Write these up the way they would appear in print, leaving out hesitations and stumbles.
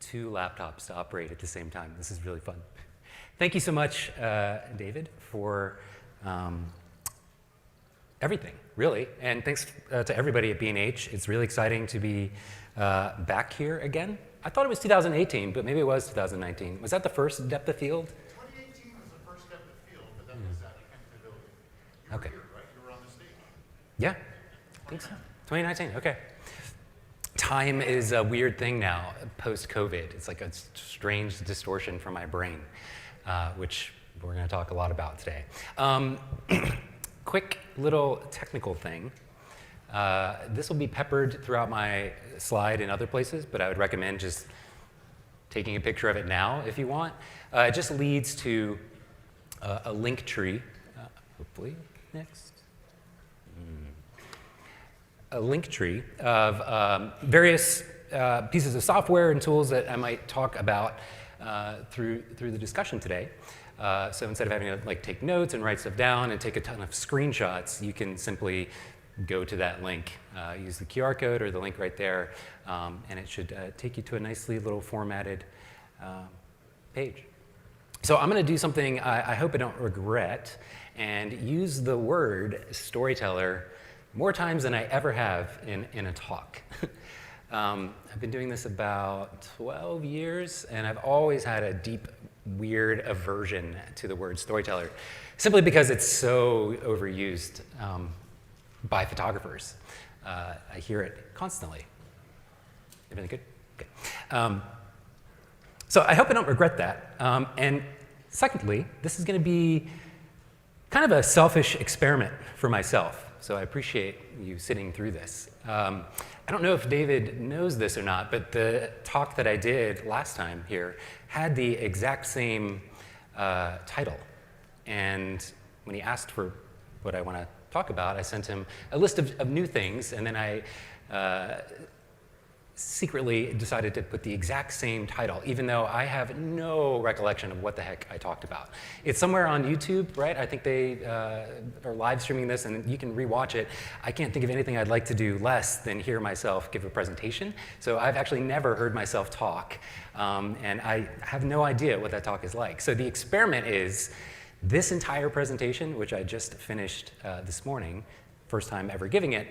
2 laptops to operate at the same time. This is really fun. Thank you so much, David, for everything, really. And thanks to everybody at B&H. It's really exciting to be back here again. I thought it was 2018, but maybe it was 2019. Was that the first depth of field? 2018 was the first depth of field, but that was at Pavilion. You were here, right? You were on the stage. Yeah, I think so. 2019, okay. Time is a weird thing now, post-COVID. It's like a strange distortion for my brain, which we're going to talk a lot about today. Quick little technical thing. This will be peppered throughout my slide in other places, but I would recommend just taking a picture of it now if you want. It just leads to a link tree. Hopefully, next. A link tree of various pieces of software and tools that I might talk about through the discussion today. So instead of having to take notes and write stuff down and take a ton of screenshots, you can simply go to that link, use the QR code or the link right there, and it should take you to a nicely little formatted page. So I'm going to do something I hope I don't regret and use the word storyteller more times than I ever have in a talk. I've been doing this about 12 years, and I've always had a deep, weird aversion to the word storyteller, simply because it's so overused by photographers. I hear it constantly. Everything good? Okay. So I hope I don't regret that. And secondly, this is going to be kind of a selfish experiment for myself. So I appreciate you sitting through this. I don't know if David knows this or not, but the talk that I did last time here had the exact same title. And when he asked for what I want to talk about, I sent him a list of new things, and then I secretly decided to put the exact same title, even though I have no recollection of what the heck I talked about. It's somewhere on YouTube, right? I think they are live streaming this, and you can rewatch it. I can't think of anything I'd like to do less than hear myself give a presentation. So I've actually never heard myself talk, and I have no idea what that talk is like. So the experiment is this entire presentation, which I just finished this morning, first time ever giving it,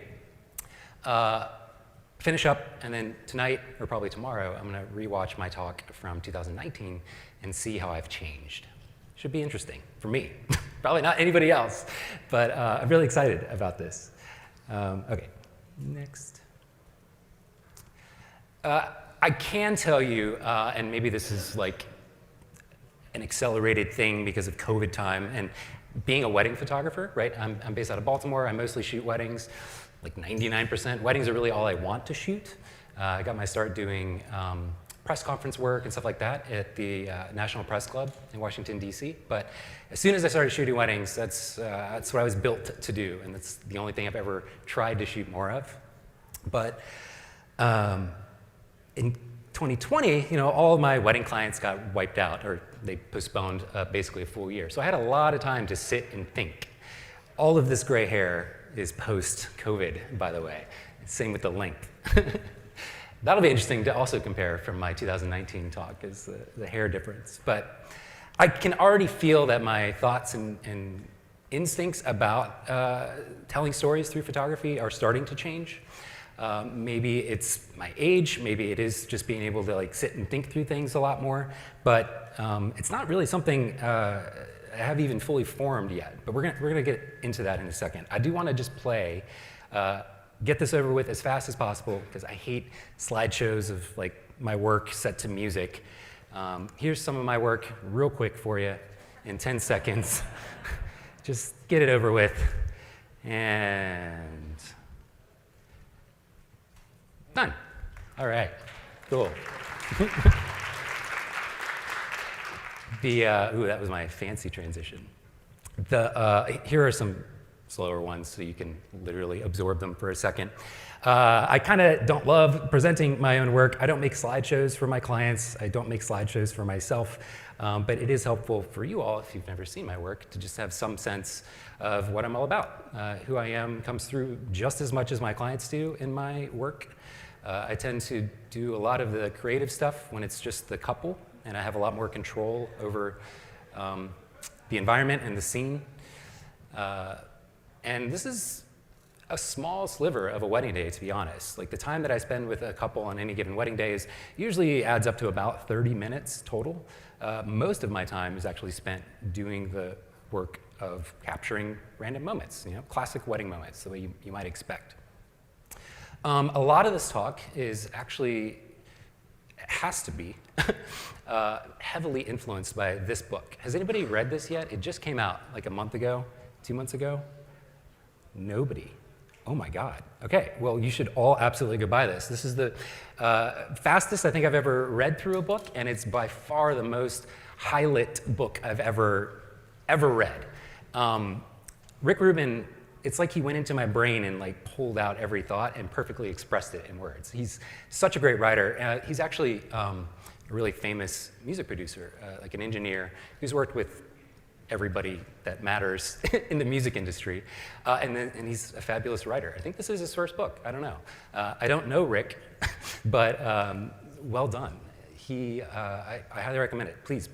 finish up, and then tonight, or probably tomorrow, I'm going to rewatch my talk from 2019 and see how I've changed. Should be interesting for me. Probably not anybody else, but I'm really excited about this. Okay, next. I can tell you, and maybe this is like an accelerated thing because of COVID time, and being a wedding photographer, right? I'm based out of Baltimore. I mostly shoot weddings. Like 99%. Weddings are really all I want to shoot. I got my start doing press conference work and stuff like that at the National Press Club in Washington, D.C. But as soon as I started shooting weddings, that's what I was built to do, and that's the only thing I've ever tried to shoot more of. But in 2020, all of my wedding clients got wiped out, or they postponed basically a full year. So I had a lot of time to sit and think. All of this gray hair is post-COVID, by the way. Same with the length. That'll be interesting to also compare from my 2019 talk, is the hair difference. But I can already feel that my thoughts and instincts about telling stories through photography are starting to change. Maybe it's my age, maybe it is just being able to sit and think through things a lot more, but it's not really something I have even fully formed yet, but we're gonna get into that in a second. I do want to just play, get this over with as fast as possible, because I hate slideshows of my work set to music. Here's some of my work real quick for you in 10 seconds. Just get it over with, and done. All right, cool. Ooh, that was my fancy transition. Here are some slower ones so you can literally absorb them for a second. I kind of don't love presenting my own work. I don't make slideshows for my clients. I don't make slideshows for myself. But it is helpful for you all, if you've never seen my work, to just have some sense of what I'm all about. Who I am comes through just as much as my clients do in my work. I tend to do a lot of the creative stuff when it's just the couple, and I have a lot more control over the environment and the scene. And this is a small sliver of a wedding day, to be honest. Like the time that I spend with a couple on any given wedding day usually adds up to about 30 minutes total. Most of my time is actually spent doing the work of capturing random moments, classic wedding moments, the way you might expect. A lot of this talk is actually, has to be, heavily influenced by this book. Has anybody read this yet? It just came out like a month ago, 2 months ago. Nobody. Oh my God. Okay, well, you should all absolutely go buy this. This is the fastest I think I've ever read through a book, and it's by far the most highlight book I've ever read. Rick Rubin, it's like he went into my brain and like pulled out every thought and perfectly expressed it in words. He's such a great writer. He's actually a really famous music producer, like an engineer who's worked with everybody that matters in the music industry. And he's a fabulous writer. I think this is his first book. I don't know. I don't know Rick, but well done. I highly recommend it. Please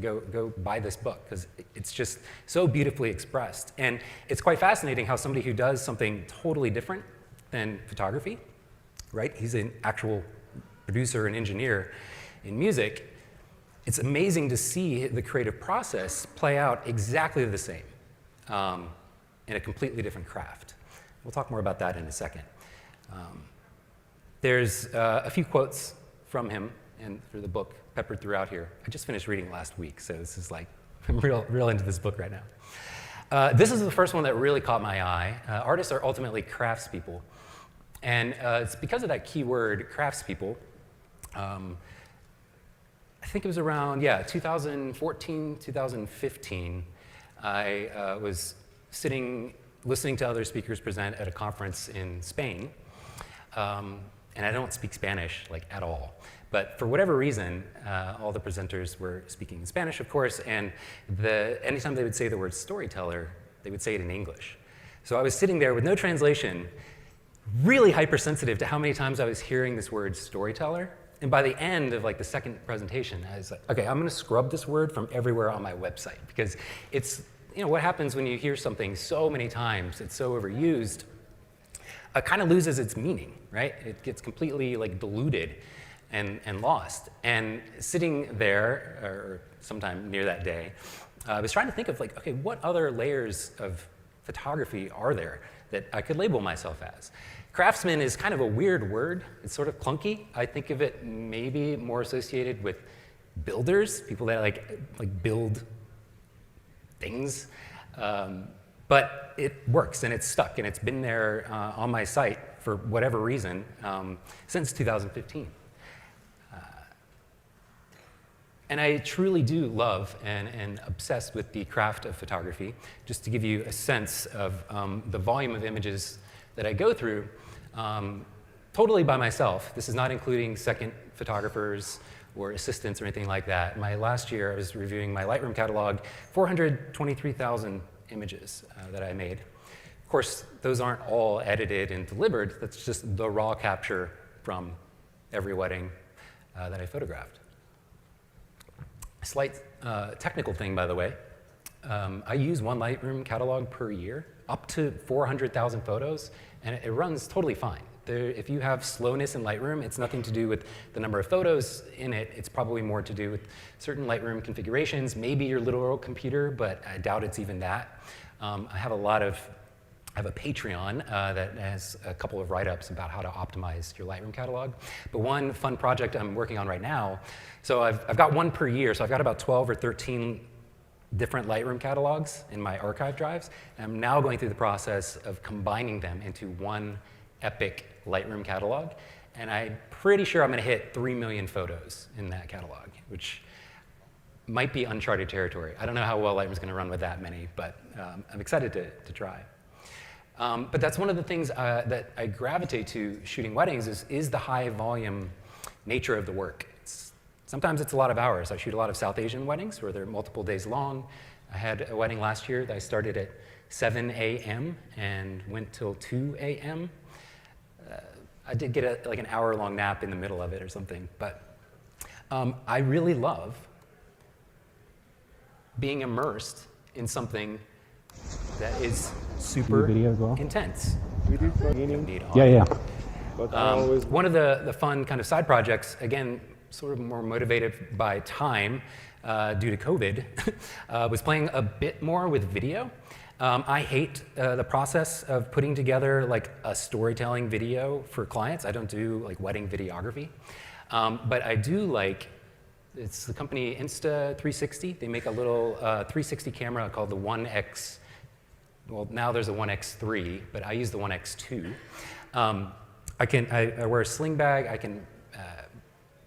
go buy this book, because it's just so beautifully expressed. And it's quite fascinating how somebody who does something totally different than photography, right? He's an actual producer and engineer in music. It's amazing to see the creative process play out exactly the same in a completely different craft. We'll talk more about that in a second. There's a few quotes from him and through the book peppered throughout here. I just finished reading last week, so this is like, I'm real into this book right now. This is the first one that really caught my eye. Artists are ultimately craftspeople. And it's because of that key word, craftspeople. I think it was around, 2014, 2015, I was sitting, listening to other speakers present at a conference in Spain. And I don't speak Spanish, like, at all. But for whatever reason, all the presenters were speaking in Spanish, of course, and anytime they would say the word storyteller, they would say it in English. So I was sitting there with no translation, really hypersensitive to how many times I was hearing this word storyteller. And by the end of like the second presentation, I was like, okay, I'm gonna scrub this word from everywhere on my website, because it's, what happens when you hear something so many times, it's so overused, it kind of loses its meaning, right? It gets completely like diluted and lost. And sitting there, or sometime near that day, I was trying to think of like, okay, what other layers of photography are there that I could label myself as? Craftsman is kind of a weird word. It's sort of clunky. I think of it maybe more associated with builders, people that like build things. But it works, and it's stuck, and it's been there on my site for whatever reason since 2015. And I truly do love and obsessed with the craft of photography. Just to give you a sense of the volume of images that I go through, totally by myself. This is not including second photographers or assistants or anything like that. Last year, I was reviewing my Lightroom catalog, 423,000 images that I made. Of course, those aren't all edited and delivered. That's just the raw capture from every wedding that I photographed. A slight technical thing, by the way. I use one Lightroom catalog per year, up to 400,000 photos, and it runs totally fine. If you have slowness in Lightroom, it's nothing to do with the number of photos in it. It's probably more to do with certain Lightroom configurations, maybe your literal computer, but I doubt it's even that. I have a Patreon that has a couple of write-ups about how to optimize your Lightroom catalog. But one fun project I'm working on right now, so I've got one per year, so I've got about 12 or 13 different Lightroom catalogs in my archive drives. And I'm now going through the process of combining them into one epic Lightroom catalog. And I'm pretty sure I'm going to hit 3 million photos in that catalog, which might be uncharted territory. I don't know how well Lightroom's going to run with that many, but I'm excited to try. But that's one of the things that I gravitate to shooting weddings is the high volume nature of the work. Sometimes it's a lot of hours. I shoot a lot of South Asian weddings where they're multiple days long. I had a wedding last year that I started at 7 a.m. and went till 2 a.m. I did get like an hour-long nap in the middle of it or something, but I really love being immersed in something that is super video as well? intense. We do Need Yeah, yeah. But I always One of the fun kind of side projects, again, sort of more motivated by time due to COVID, was playing a bit more with video. I hate the process of putting together like a storytelling video for clients. I don't do like wedding videography, but I do like, it's the company Insta360. They make a little 360 camera called the 1X. Well, now there's a 1X3, but I use the 1X2. I wear a sling bag. I can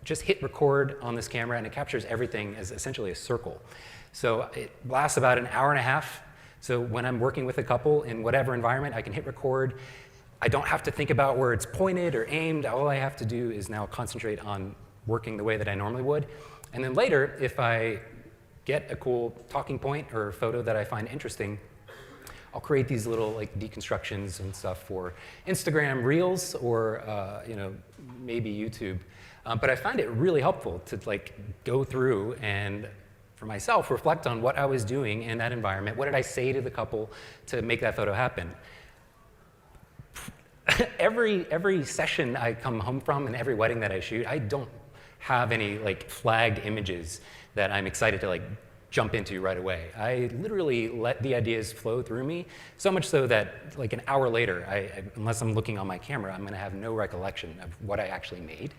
just hit record on this camera, and it captures everything as essentially a circle. So it lasts about an hour and a half. So when I'm working with a couple in whatever environment, I can hit record. I don't have to think about where it's pointed or aimed. All I have to do is now concentrate on working the way that I normally would. And then later, if I get a cool talking point or photo that I find interesting, I'll create these little like deconstructions and stuff for Instagram Reels or maybe YouTube. But I find it really helpful to like go through and, for myself, reflect on what I was doing in that environment. What did I say to the couple to make that photo happen? Every session I come home from and every wedding that I shoot, I don't have any like flagged images that I'm excited to like jump into right away. I literally let the ideas flow through me, so much so that like an hour later, unless I'm looking on my camera, I'm gonna have no recollection of what I actually made.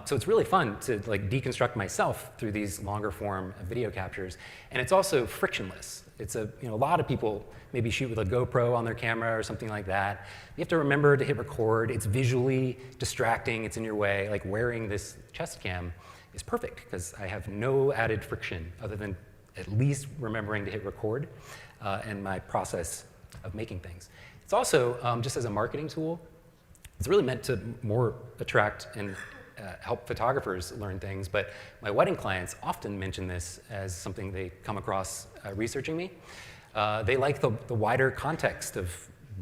So it's really fun to like deconstruct myself through these longer form video captures, and it's also frictionless. It's a lot of people maybe shoot with a GoPro on their camera or something like that. You have to remember to hit record. It's visually distracting. It's in your way. Like wearing this chest cam is perfect because I have no added friction other than at least remembering to hit record and my process of making things. It's also just as a marketing tool. It's really meant to more attract and help photographers learn things, but my wedding clients often mention this as something they come across researching me. They like the wider context of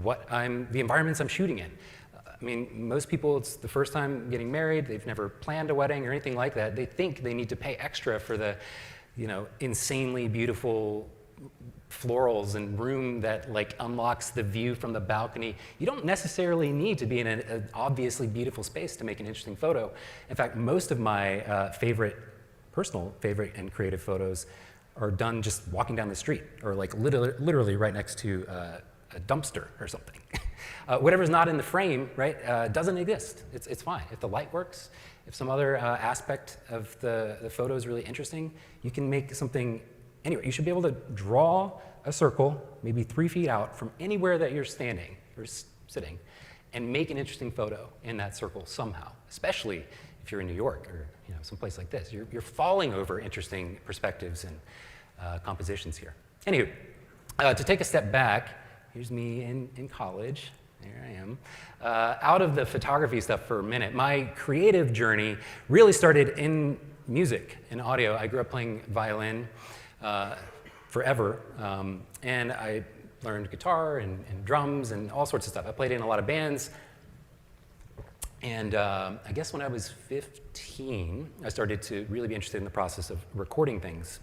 the environments I'm shooting in. I mean, most people, it's the first time getting married, they've never planned a wedding or anything like that. They think they need to pay extra for the, insanely beautiful florals and room that like unlocks the view from the balcony. You don't necessarily need to be in an obviously beautiful space to make an interesting photo. In fact, most of my personal favorite and creative photos are done just walking down the street or like literally right next to a dumpster or something. Whatever's not in the frame, right, doesn't exist. It's fine. If the light works, if some other aspect of the photo is really interesting, you can make something anywhere. You should be able to draw a circle, maybe 3 feet out from anywhere that you're standing or sitting, and make an interesting photo in that circle somehow, especially if you're in New York or someplace like this. You're falling over interesting perspectives and compositions here. Anywho, to take a step back, here's me in college. There I am. Out of the photography stuff for a minute, my creative journey really started in music and audio. I grew up playing violin forever, and I learned guitar and drums and all sorts of stuff. I played in a lot of bands, and I guess when I was 15, I started to really be interested in the process of recording things.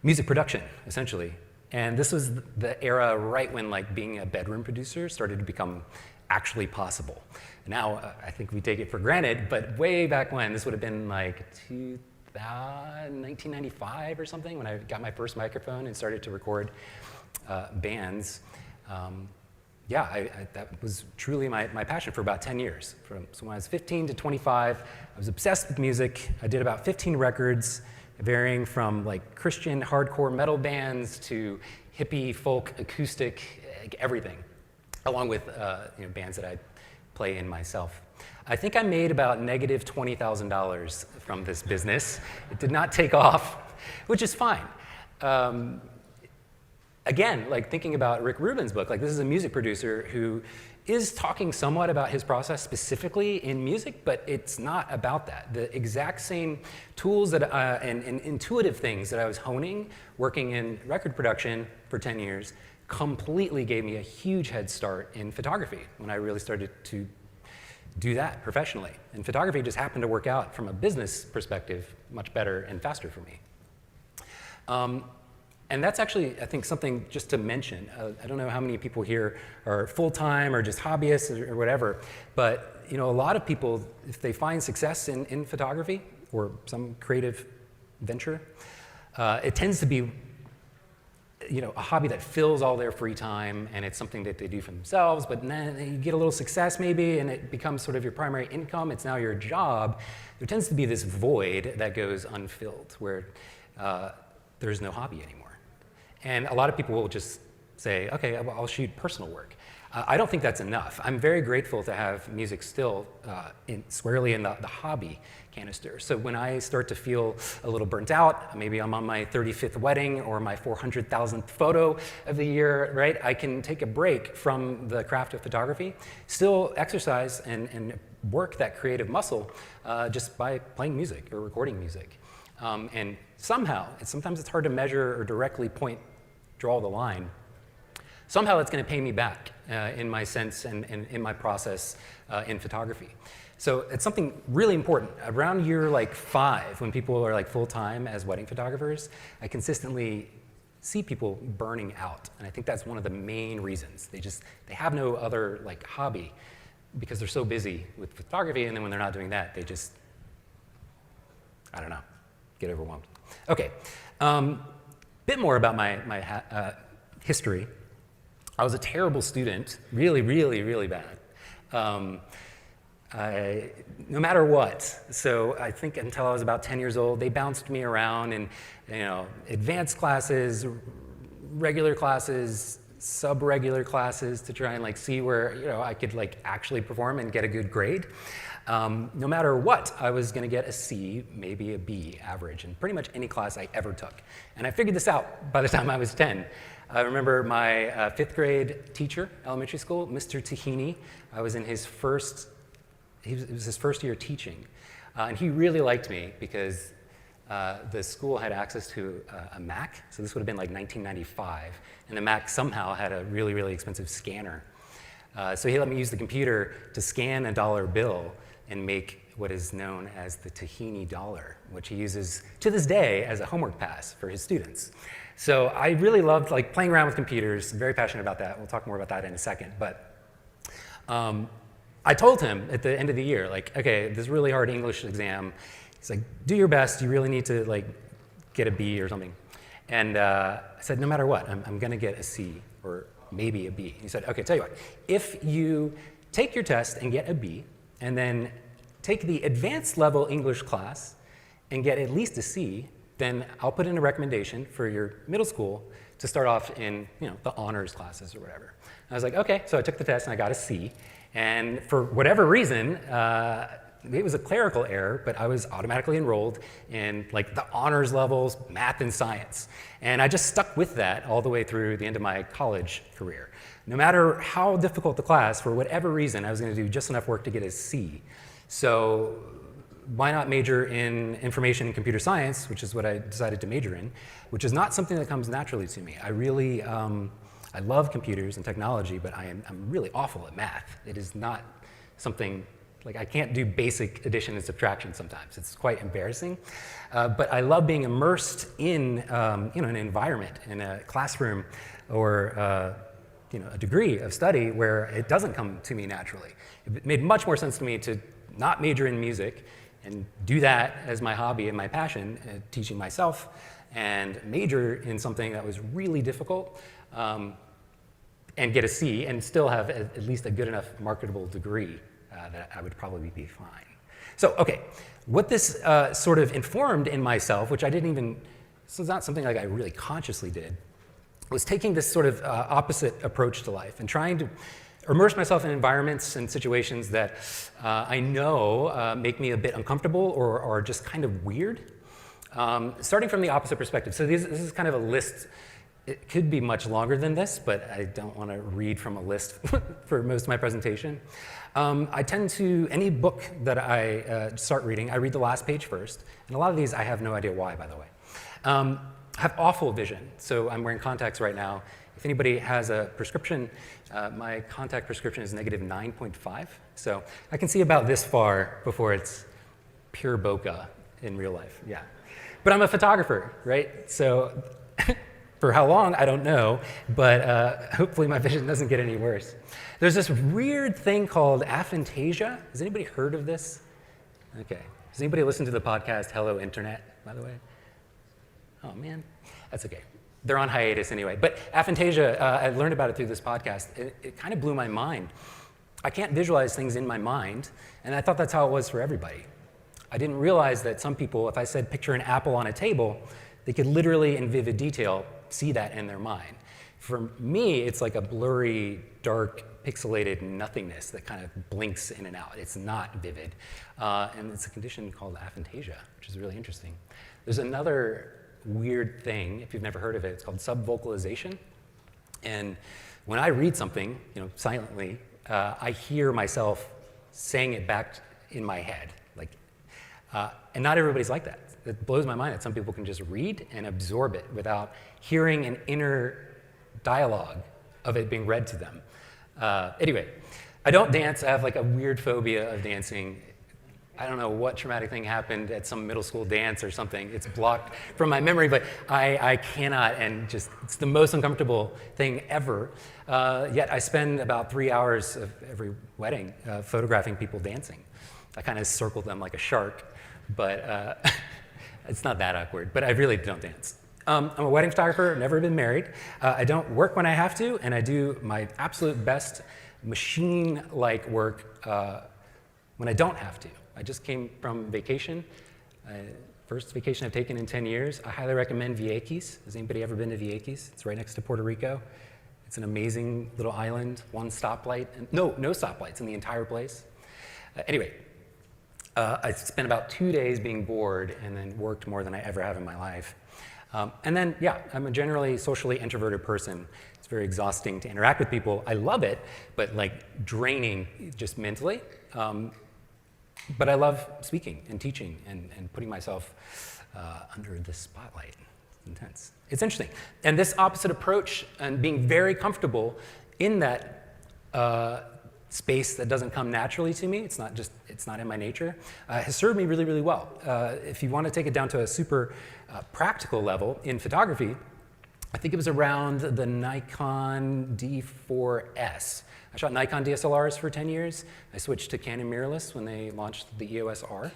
Music production, essentially. And this was the era right when like being a bedroom producer started to become actually possible. Now, I think we take it for granted, but way back when, this would have been like 1995 or something, when I got my first microphone and started to record bands. That was truly my passion for about 10 years. So when I was 15 to 25, I was obsessed with music. I did about 15 records, varying from like Christian hardcore metal bands to hippie folk acoustic, like everything, along with bands that I play in myself. I think I made about negative $20,000 from this business. It did not take off, which is fine. Again, like thinking about Rick Rubin's book, like this is a music producer who is talking somewhat about his process specifically in music, but it's not about that. The exact same tools that and intuitive things that I was honing working in record production for 10 years completely gave me a huge head start in photography when I really started to do that professionally. And photography just happened to work out from a business perspective much better and faster for me. And that's actually, I think, something just to mention. I don't know how many people here are full-time or just hobbyists or whatever, but a lot of people, if they find success in photography or some creative venture, it tends to be a hobby that fills all their free time, and it's something that they do for themselves, but then you get a little success maybe, and it becomes sort of your primary income. It's now your job. There tends to be this void that goes unfilled where there's no hobby anymore. And a lot of people will just say, okay, well, I'll shoot personal work. I don't think that's enough. I'm very grateful to have music still squarely in the hobby canister. So when I start to feel a little burnt out, maybe I'm on my 35th wedding or my 400,000th photo of the year, right? I can take a break from the craft of photography, still exercise and work that creative muscle just by playing music or recording music. And somehow, sometimes it's hard to measure or directly draw the line. Somehow it's going to pay me back in my sense and in my process in photography. So it's something really important. Around year 5, when people are full-time as wedding photographers, I consistently see people burning out. And I think that's one of the main reasons. They have no other hobby because they're so busy with photography, and then when they're not doing that, they just, I don't know, get overwhelmed. Okay, bit more about my history. I was a terrible student, really, really, really bad. No matter what. So I think until I was about 10 years old, they bounced me around in advanced classes, regular classes, sub-regular classes to try and see where I could actually perform and get a good grade. No matter what, I was going to get a C, maybe a B average in pretty much any class I ever took. And I figured this out by the time I was 10. I remember my 5th grade teacher, elementary school, Mr. Tahini. I was in it was his first year teaching. And he really liked me because the school had access to a Mac. So this would have been 1995. And the Mac somehow had a really, really expensive scanner. So he let me use the computer to scan a dollar bill and make what is known as the Tahini dollar, which he uses to this day as a homework pass for his students. So I really loved playing around with computers. I'm very passionate about that. We'll talk more about that in a second. But I told him at the end of the year, okay, this really hard English exam. He's like, do your best. You really need to get a B or something. And I said, no matter what, I'm going to get a C or maybe a B. He said, okay, tell you what, if you take your test and get a B, and then take the advanced level English class and get at least a C, then I'll put in a recommendation for your middle school to start off in the honors classes or whatever. And I was like, okay, so I took the test and I got a C. And for whatever reason, it was a clerical error, but I was automatically enrolled in the honors levels, math and science. And I just stuck with that all the way through the end of my college career. No matter how difficult the class, for whatever reason, I was going to do just enough work to get a C. So why not major in information and computer science, which is what I decided to major in, which is not something that comes naturally to me. I really, I love computers and technology, but I'm really awful at math. It is not something, I can't do basic addition and subtraction sometimes. It's quite embarrassing. But I love being immersed in an environment, in a classroom, or a degree of study where it doesn't come to me naturally. It made much more sense to me to not major in music and do that as my hobby and my passion, teaching myself, and major in something that was really difficult and get a C and still have at least a good enough marketable degree that I would probably be fine. So, okay, what this sort of informed in myself, which I didn't even, this was not something I really consciously did, was taking this sort of opposite approach to life and trying to immerse myself in environments and situations that I know make me a bit uncomfortable or are just kind of weird. Starting from the opposite perspective. So this is kind of a list. It could be much longer than this, but I don't want to read from a list for most of my presentation. I tend to, any book that I start reading, I read the last page first. And a lot of these, I have no idea why, by the way. Have awful vision. So I'm wearing contacts right now, If anybody has a prescription, my contact prescription is negative 9.5. So I can see about this far before it's pure bokeh in real life, yeah. But I'm a photographer, right? So for how long, I don't know, but hopefully my vision doesn't get any worse. There's this weird thing called aphantasia. Has anybody heard of this? Okay. Does anybody listen to the podcast Hello Internet, by the way? Oh, man. That's okay. They're on hiatus anyway. But aphantasia, I learned about it through this podcast. It kind of blew my mind. I can't visualize things in my mind, and I thought that's how it was for everybody. I didn't realize that some people, if I said picture an apple on a table, they could literally, in vivid detail, see that in their mind. For me, it's like a blurry, dark, pixelated nothingness that kind of blinks in and out. It's not vivid. And it's a condition called aphantasia, which is really interesting. There's another weird thing, if you've never heard of it, it's called subvocalization. And when I read something, silently, I hear myself saying it back in my head. And not everybody's like that. It blows my mind that some people can just read and absorb it without hearing an inner dialogue of it being read to them. Anyway, I don't dance. I have like a weird phobia of dancing. I don't know what traumatic thing happened at some middle school dance or something. It's blocked from my memory, but I cannot, and just it's the most uncomfortable thing ever. Yet I spend about 3 hours of every wedding photographing people dancing. I kind of circle them like a shark, but it's not that awkward, but I really don't dance. I'm a wedding photographer, never been married. I don't work when I have to, and I do my absolute best machine-like work when I don't have to. I just came from vacation, first vacation I've taken in 10 years. I highly recommend Vieques. Has anybody ever been to Vieques? It's right next to Puerto Rico. It's an amazing little island, one stoplight, no stoplights in the entire place. Anyway, I spent about 2 days being bored and then worked more than I ever have in my life. And then, yeah, I'm a generally socially introverted person. It's very exhausting to interact with people. I love it, but like draining just mentally. But I love speaking and teaching and putting myself under the spotlight. It's intense. It's interesting. And this opposite approach and being very comfortable in that space that doesn't come naturally to me, it's not in my nature, has served me really, really well. If you want to take it down to a super practical level in photography, I think it was around the Nikon D4S. I shot Nikon DSLRs for 10 years. I switched to Canon mirrorless when they launched the EOS R.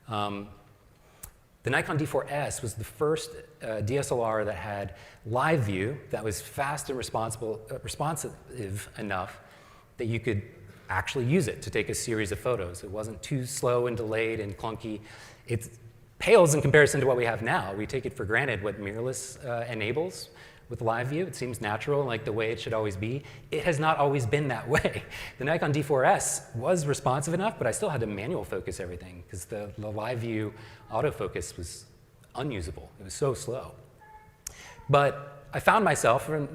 The Nikon D4S was the first DSLR that had live view that was fast and responsive enough that you could actually use it to take a series of photos. It wasn't too slow and delayed and clunky. It pales in comparison to what we have now. We take it for granted what mirrorless enables with live view. It seems natural, like the way it should always be. It has not always been that way. The Nikon D4S was responsive enough, but I still had to manual focus everything because the live view autofocus was unusable. It was so slow. But I found myself, so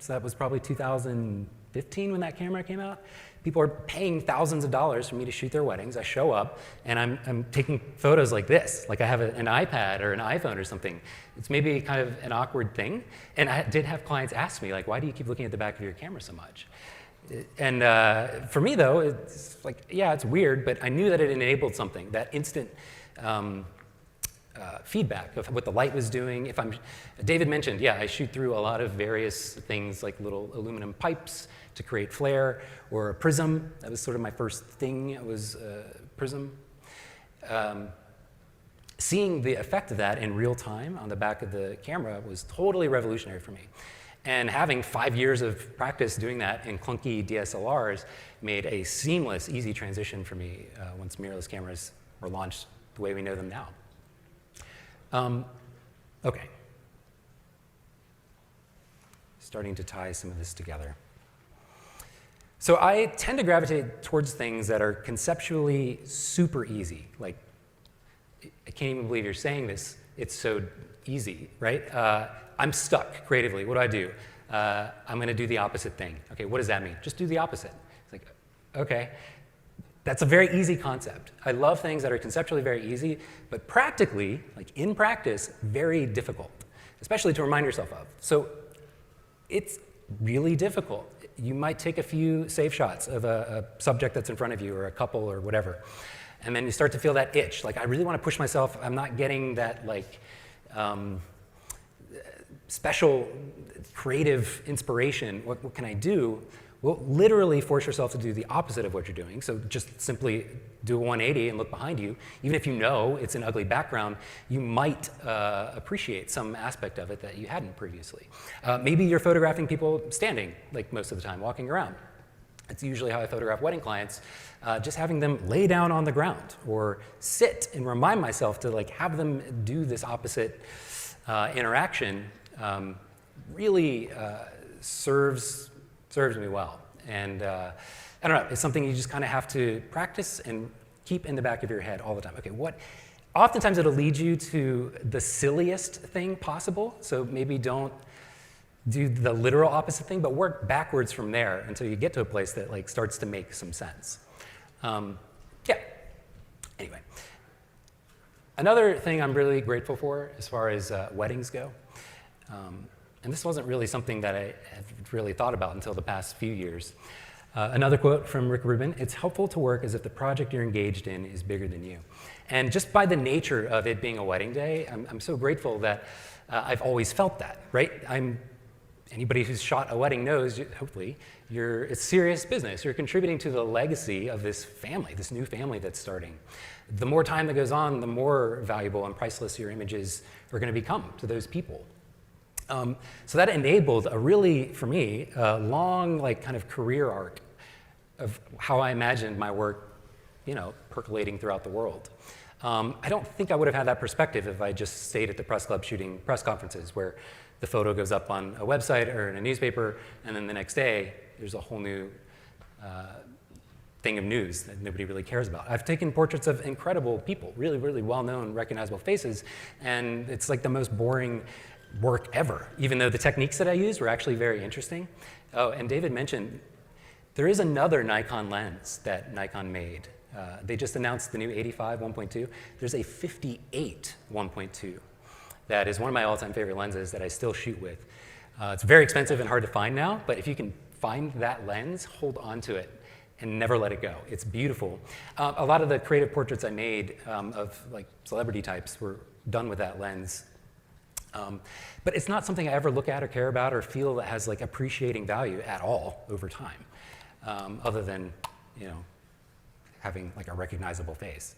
that was probably 2015 when that camera came out. People are paying thousands of dollars for me to shoot their weddings. I show up, and I'm taking photos like this, like I have an iPad or an iPhone or something. It's maybe kind of an awkward thing. And I did have clients ask me, like, why do you keep looking at the back of your camera so much? And for me, though, it's like, yeah, it's weird, but I knew that it enabled something, that instant feedback of what the light was doing. David mentioned, yeah, I shoot through a lot of various things like little aluminum pipes to create flare, or a prism. That was sort of my first thing, it was prism. Seeing the effect of that in real time on the back of the camera was totally revolutionary for me. And having 5 years of practice doing that in clunky DSLRs made a seamless, easy transition for me once mirrorless cameras were launched the way we know them now. Okay. Starting to tie some of this together. So I tend to gravitate towards things that are conceptually super easy. Like, I can't even believe you're saying this. It's so easy, right? I'm stuck creatively. What do? I'm going to do the opposite thing. Okay, what does that mean? Just do the opposite. It's like, okay. That's a very easy concept. I love things that are conceptually very easy, but practically, like in practice, very difficult, especially to remind yourself of. So it's really difficult. You might take a few safe shots of a subject that's in front of you or a couple or whatever. And then you start to feel that itch. Like, I really want to push myself. I'm not getting that, like, special creative inspiration. What can I do? Well, literally force yourself to do the opposite of what you're doing. So just simply do a 180 and look behind you. Even if you know it's an ugly background, you might appreciate some aspect of it that you hadn't previously. Maybe you're photographing people standing, like most of the time, walking around. It's usually how I photograph wedding clients, just having them lay down on the ground or sit and remind myself to, like, have them do this opposite interaction really serves me well. And I don't know, it's something you just kind of have to practice and keep in the back of your head all the time. Okay, oftentimes it'll lead you to the silliest thing possible, so maybe don't do the literal opposite thing, but work backwards from there until you get to a place that, like, starts to make some sense. Yeah, anyway. Another thing I'm really grateful for as far as weddings go, and this wasn't really something that I had really thought about until the past few years. Another quote from Rick Rubin: "It's helpful to work as if the project you're engaged in is bigger than you." And just by the nature of it being a wedding day, I'm so grateful that I've always felt that, right? Anybody who's shot a wedding knows, hopefully, it's serious business. You're contributing to the legacy of this family, this new family that's starting. The more time that goes on, the more valuable and priceless your images are going to become to those people. So that enabled a really, for me, a long, like, kind of career arc of how I imagined my work, percolating throughout the world. I don't think I would have had that perspective if I just stayed at the press club shooting press conferences where the photo goes up on a website or in a newspaper, and then the next day, there's a whole new thing of news that nobody really cares about. I've taken portraits of incredible people, really, really well-known, recognizable faces, and it's like the most boring work ever, even though the techniques that I used were actually very interesting. Oh, and David mentioned, there is another Nikon lens that Nikon made. They just announced the new 85 1.2. There's a 58 1.2 that is one of my all-time favorite lenses that I still shoot with. It's very expensive and hard to find now, but if you can find that lens, hold on to it and never let it go. It's beautiful. A lot of the creative portraits I made of, like, celebrity types were done with that lens. But it's not something I ever look at or care about or feel that has, like, appreciating value at all over time, other than, having, like, a recognizable face.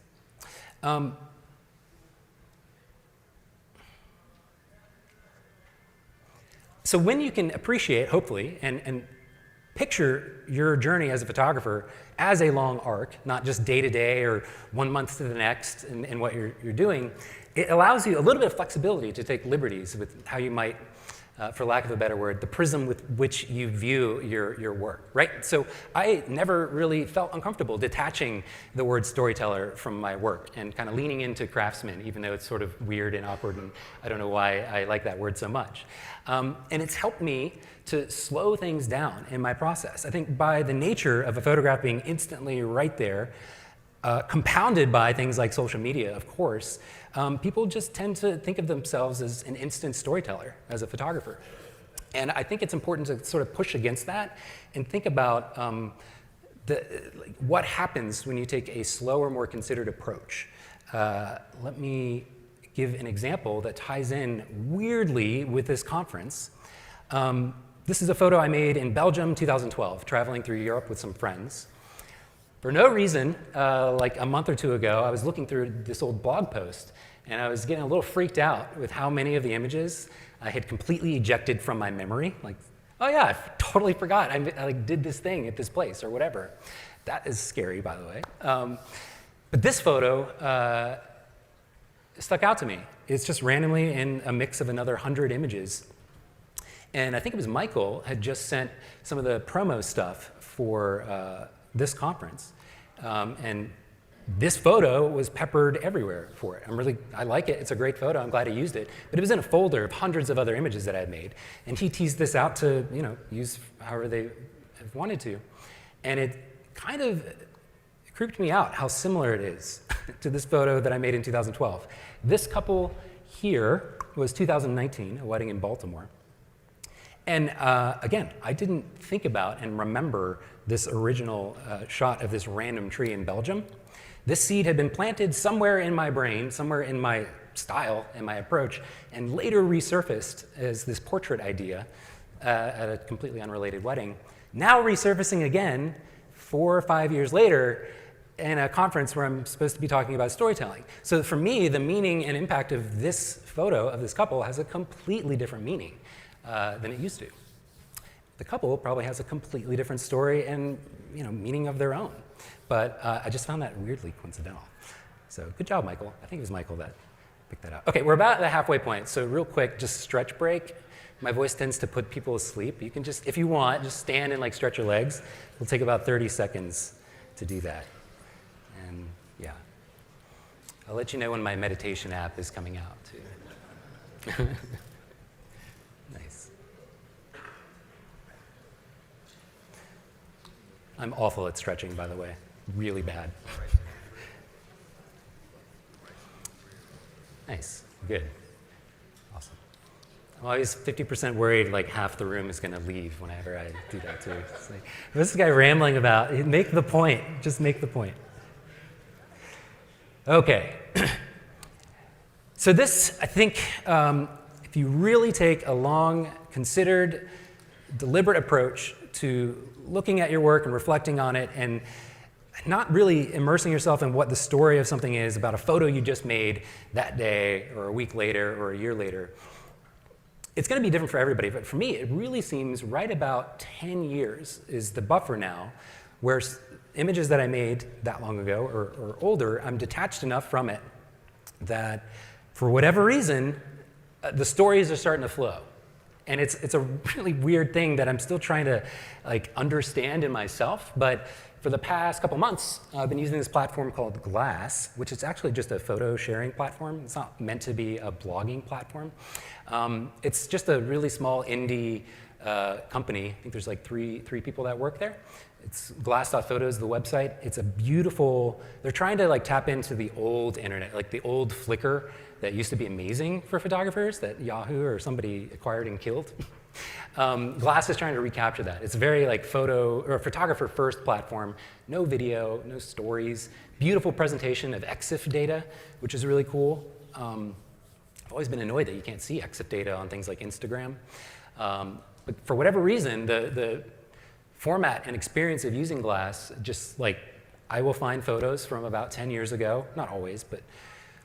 So when you can appreciate, hopefully, and picture your journey as a photographer as a long arc, not just day to day or 1 month to the next in what you're doing, it allows you a little bit of flexibility to take liberties with how you might, for lack of a better word, the prism with which you view your work, right? So I never really felt uncomfortable detaching the word storyteller from my work and kind of leaning into craftsman, even though it's sort of weird and awkward, and I don't know why I like that word so much. And it's helped me to slow things down in my process. I think by the nature of a photograph being instantly right there, compounded by things like social media, of course, people just tend to think of themselves as an instant storyteller, as a photographer. And I think it's important to sort of push against that and think about what happens when you take a slower, more considered approach. Let me give an example that ties in weirdly with this conference. This is a photo I made in Belgium, 2012, traveling through Europe with some friends. For no reason, like a month or two ago, I was looking through this old blog post, and I was getting a little freaked out with how many of the images I had completely ejected from my memory. Like, oh yeah, I totally forgot. I did this thing at this place or whatever. That is scary, by the way. But this photo stuck out to me. It's just randomly in a mix of another 100 images. And I think it was Michael had just sent some of the promo stuff for this conference. And this photo was peppered everywhere for it. I like it, it's a great photo, I'm glad he used it. But it was in a folder of hundreds of other images that I had made. And he teased this out to, use however they have wanted to. And it kind of creeped me out how similar it is to this photo that I made in 2012. This couple here was 2019, a wedding in Baltimore. And again, I didn't think about and remember this original shot of this random tree in Belgium. This seed had been planted somewhere in my brain, somewhere in my style and my approach, and later resurfaced as this portrait idea at a completely unrelated wedding. Now resurfacing again 4 or 5 years later in a conference where I'm supposed to be talking about storytelling. So for me, the meaning and impact of this photo of this couple has a completely different meaning than it used to. The couple probably has a completely different story and meaning of their own. But I just found that weirdly coincidental. So good job, Michael. I think it was Michael that picked that up. Okay, we're about at the halfway point. So real quick, just stretch break. My voice tends to put people asleep. You can just, if you want, just stand and stretch your legs. It'll take about 30 seconds to do that. And yeah, I'll let you know when my meditation app is coming out too. Nice. I'm awful at stretching, by the way. Really bad. Nice. Good. Awesome. I'm always 50% worried like half the room is going to leave whenever I do that too. It's like, what's this guy rambling about? Make the point. Just make the point. Okay. So this, I think, if you really take a long, considered, deliberate approach to looking at your work and reflecting on it and not really immersing yourself in what the story of something is about a photo you just made that day or a week later or a year later, it's going to be different for everybody. But for me, it really seems right about 10 years is the buffer now where images that I made that long ago or older, I'm detached enough from it that for whatever reason, the stories are starting to flow. And it's a really weird thing that I'm still trying to understand in myself. But for the past couple months, I've been using this platform called Glass, which is actually just a photo sharing platform. It's not meant to be a blogging platform. It's just a really small indie company. I think there's three people that work there. It's glass.photos, the website. It's a beautiful, they're trying to tap into the old internet, the old Flickr that used to be amazing for photographers that Yahoo or somebody acquired and killed. Glass is trying to recapture that. It's very photo or photographer first platform, no video, no stories, beautiful presentation of EXIF data, which is really cool. I've always been annoyed that you can't see EXIF data on things like Instagram. But for whatever reason, the format and experience of using Glass, just I will find photos from about 10 years ago, not always, but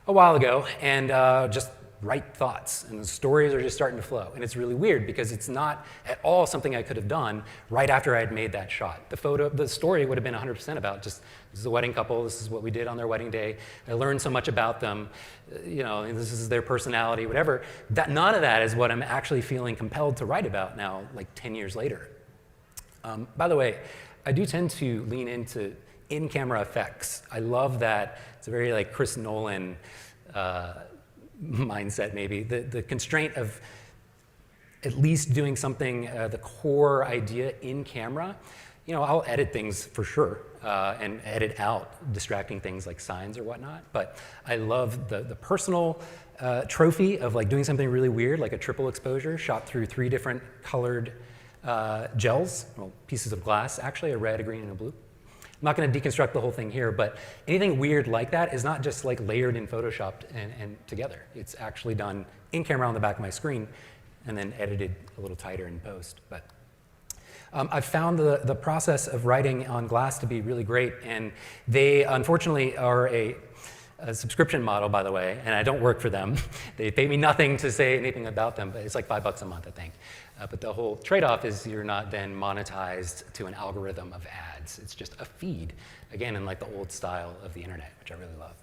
a while ago, and just write thoughts, and the stories are just starting to flow. And it's really weird because it's not at all something I could have done right after I had made that shot. The story would have been 100% about just, this is a wedding couple, this is what we did on their wedding day, I learned so much about them, this is their personality, whatever. None of that is what I'm actually feeling compelled to write about now, 10 years later. By the way, I do tend to lean into in-camera effects. I love that. It's a very Chris Nolan mindset, maybe. The constraint of at least doing something, the core idea in camera. I'll edit things for sure and edit out distracting things like signs or whatnot. But I love the personal trophy of doing something really weird, like a triple exposure shot through 3 different colored gels, pieces of glass, actually, a red, a green, and a blue. I'm not going to deconstruct the whole thing here, but anything weird like that is not just layered in Photoshopped and together. It's actually done in camera on the back of my screen and then edited a little tighter in post. But I've found the process of writing on Glass to be really great, and they unfortunately are a subscription model, by the way, and I don't work for them. They pay me nothing to say anything about them, but it's $5 a month, I think. But the whole trade-off is you're not then monetized to an algorithm of ads. It's just a feed, again, in the old style of the internet, which I really love.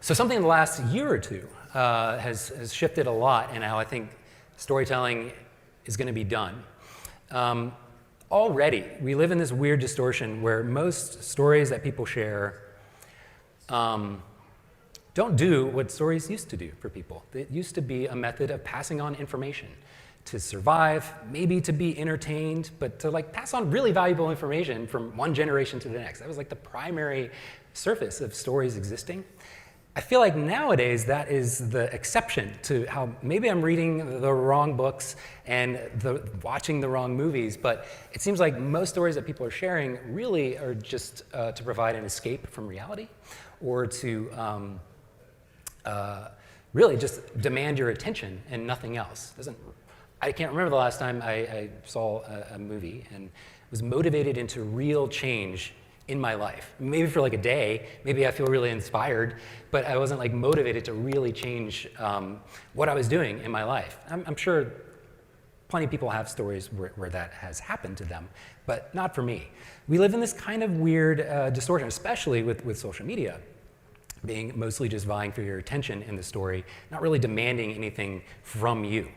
So something in the last year or two has shifted a lot, and now I think storytelling is going to be done. Already, we live in this weird distortion where most stories that people share don't do what stories used to do for people. It used to be a method of passing on information to survive, maybe to be entertained, but to pass on really valuable information from one generation to the next. That was the primary surface of stories existing. I feel like nowadays that is the exception to how maybe I'm reading the wrong books and watching the wrong movies, but it seems like most stories that people are sharing really are just to provide an escape from reality, or to really just demand your attention and nothing else. I can't remember the last time I saw a movie and was motivated into real change in my life. Maybe for like a day, maybe I feel really inspired, but I wasn't like motivated to really change what I was doing in my life. I'm sure plenty of people have stories where that has happened to them, but not for me. We live in this kind of weird distortion, especially with social media, being mostly just vying for your attention in the story, not really demanding anything from you.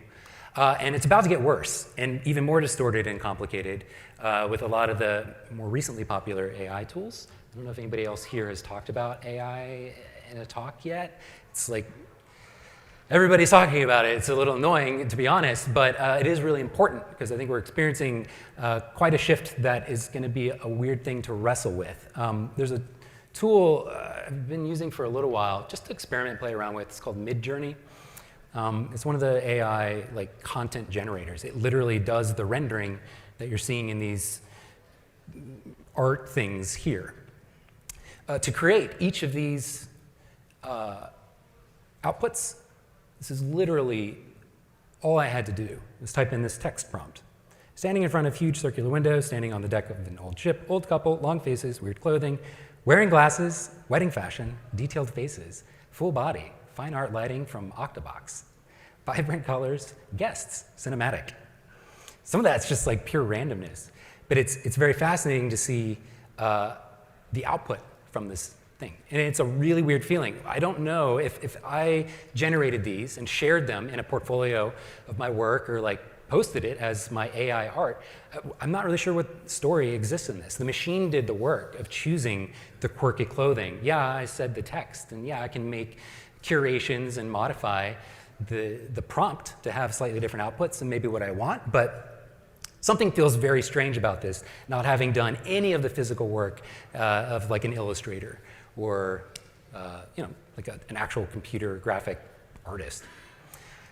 And it's about to get worse and even more distorted and complicated with a lot of the more recently popular AI tools. I don't know if anybody else here has talked about AI in a talk yet. It's like everybody's talking about it. It's a little annoying, to be honest, but it is really important because I think we're experiencing quite a shift that is going to be a weird thing to wrestle with. There's a tool I've been using for a little while just to experiment, play around with. It's called Midjourney. It's one of the AI like content generators. It literally does the rendering that you're seeing in these art things here. To create each of these outputs, this is literally all I had to do was type in this text prompt. Standing in front of huge circular windows, standing on the deck of an old ship, old couple, long faces, weird clothing, wearing glasses, wedding fashion, detailed faces, full body, fine art lighting from Octobox, vibrant colors, guests, cinematic. Some of that's just like pure randomness, but it's very fascinating to see the output from this thing. And it's a really weird feeling. I don't know if I generated these and shared them in a portfolio of my work or like posted it as my AI art, I'm not really sure what story exists in this. The machine did the work of choosing the quirky clothing. Yeah, I said the text, and yeah, I can make curations and modify the prompt to have slightly different outputs than maybe what I want, but something feels very strange about this, not having done any of the physical work of like an illustrator or like an actual computer graphic artist.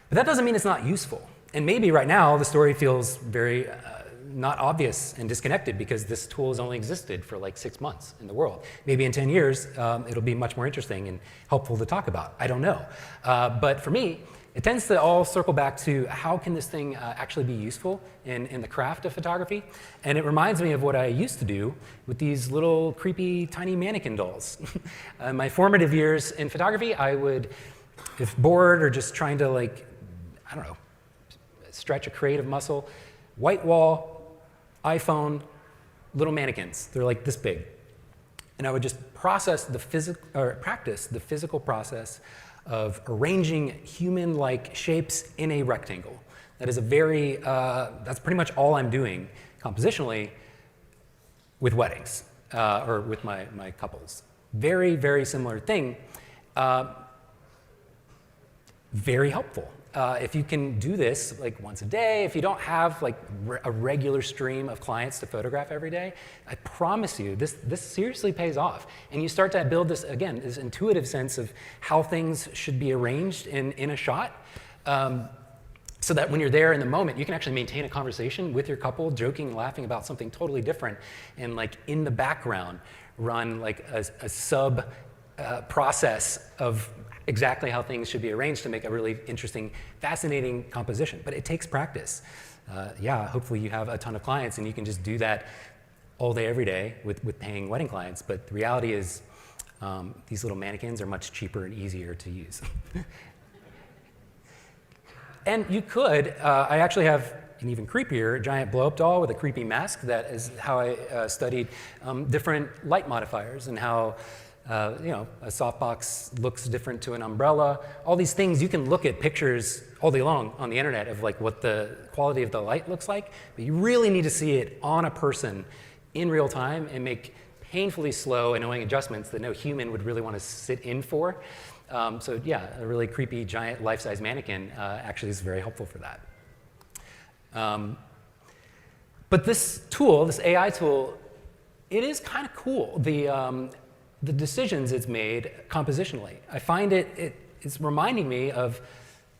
But that doesn't mean it's not useful. And maybe right now the story feels very not obvious and disconnected because this tool has only existed for like 6 months in the world. Maybe in 10 years, it'll be much more interesting and helpful to talk about. I don't know. But for me, it tends to all circle back to how can this thing actually be useful in the craft of photography? And it reminds me of what I used to do with these little creepy tiny mannequin dolls. In my formative years in photography, I would, if bored or just trying to like, I don't know, stretch a creative muscle, white wall, iPhone, little mannequins. They're like this big. And I would just practice the physical process of arranging human-like shapes in a rectangle. That is that's pretty much all I'm doing compositionally with weddings or with my couples. Very, very similar thing. Very helpful. If you can do this like once a day, if you don't have like a regular stream of clients to photograph every day, I promise you this seriously pays off. And you start to build this, again, this intuitive sense of how things should be arranged in a shot, so that when you're there in the moment, you can actually maintain a conversation with your couple, joking and laughing about something totally different, and like in the background run like a sub process of exactly how things should be arranged to make a really interesting, fascinating composition. But it takes practice. Yeah, hopefully you have a ton of clients and you can just do that all day, every day with paying wedding clients. But the reality is these little mannequins are much cheaper and easier to use. And you could, I actually have an even creepier giant blow-up doll with a creepy mask. That is how I studied different light modifiers and how a softbox looks different to an umbrella. All these things, you can look at pictures all day long on the internet of like what the quality of the light looks like, but you really need to see it on a person in real time and make painfully slow, annoying adjustments that no human would really want to sit in for. So yeah, a really creepy giant life-size mannequin actually is very helpful for that. But this tool, this AI tool, it is kind of cool. the decisions it's made compositionally. I find it's reminding me of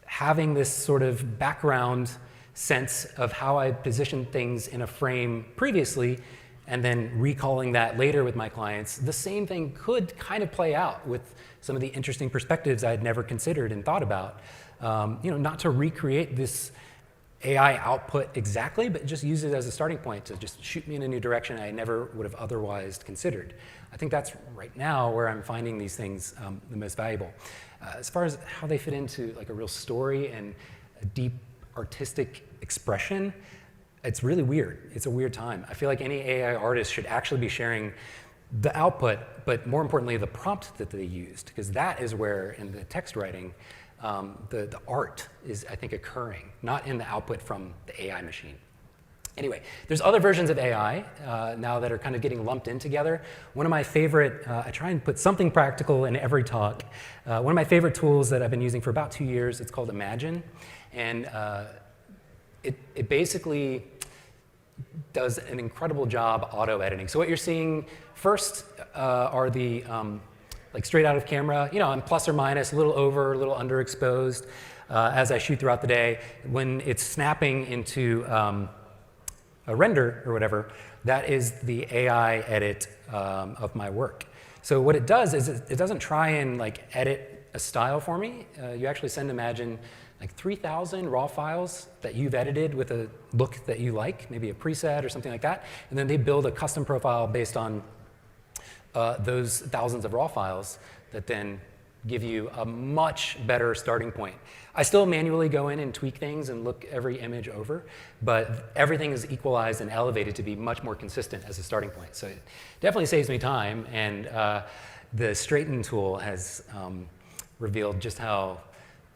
having this sort of background sense of how I positioned things in a frame previously, and then recalling that later with my clients. The same thing could kind of play out with some of the interesting perspectives I had never considered and thought about. Not to recreate this AI output exactly, but just use it as a starting point to just shoot me in a new direction I never would have otherwise considered. I think that's right now where I'm finding these things the most valuable. As far as how they fit into like a real story and a deep artistic expression, it's really weird. It's a weird time. I feel like any AI artist should actually be sharing the output, but more importantly, the prompt that they used, because that is where, in the text writing, the art is, I think, occurring, not in the output from the AI machine. Anyway, there's other versions of AI now that are kind of getting lumped in together. One of my favorite, I try and put something practical in every talk. One of my favorite tools that I've been using for about 2 years, it's called Imagine. And it basically does an incredible job auto-editing. So what you're seeing first are the like straight out of camera, I'm plus or minus, a little over, a little underexposed as I shoot throughout the day. When it's snapping into a render or whatever, that is the AI edit of my work. So what it does is it doesn't try and like edit a style for me. You actually send Imagine like 3,000 raw files that you've edited with a look that you like, maybe a preset or something like that, and then they build a custom profile based on those thousands of raw files that then give you a much better starting point. I still manually go in and tweak things and look every image over, but everything is equalized and elevated to be much more consistent as a starting point. So it definitely saves me time, and the straighten tool has revealed just how